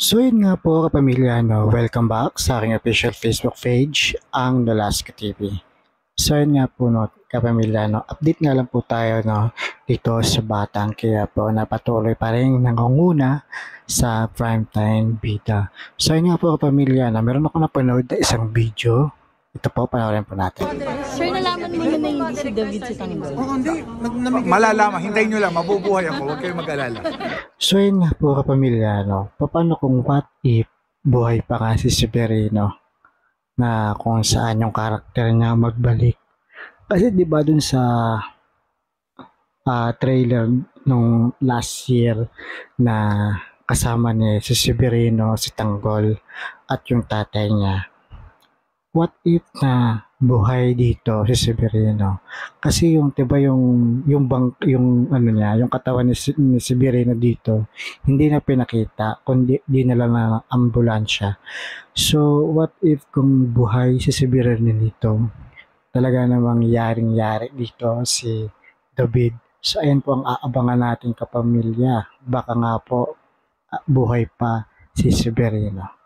So yun nga po kapamilya, no, welcome back sa aking official Facebook page, ang Nolasco TV. So yun nga po, no, kapamilya, no, update nga lang po tayo, no, dito sa Batang kaya po na patuloy pa rin nangunguna sa primetime bida. So yun nga po kapamilya, no, meron ako napanood na isang video. Ito po, panoorin po natin. Sir, nalaman mo na hindi si David si Tanggol? Oo, hindi. Malalaman. Hintayin nyo lang. Mabubuhay ako. Huwag kayong mag-alala. So yun nga po kapamilya, no, paano kung what if buhay pa nga si Severino na kung saan yung karakter niya magbalik. Kasi 'di ba dun sa trailer nung last year na kasama ni si Severino, si Tanggol at yung tatay niya. What if na buhay dito si Severino? Kasi yung 'di ba yung ano niya, yung katawan ni Severino dito hindi na pinakita kundi dinala na ambulansya. So what if kung buhay si Severino dito? Talaga namang yaring-yari dito si David. So ayan po ang aabangan natin kapamilya. Baka nga po buhay pa si Severino.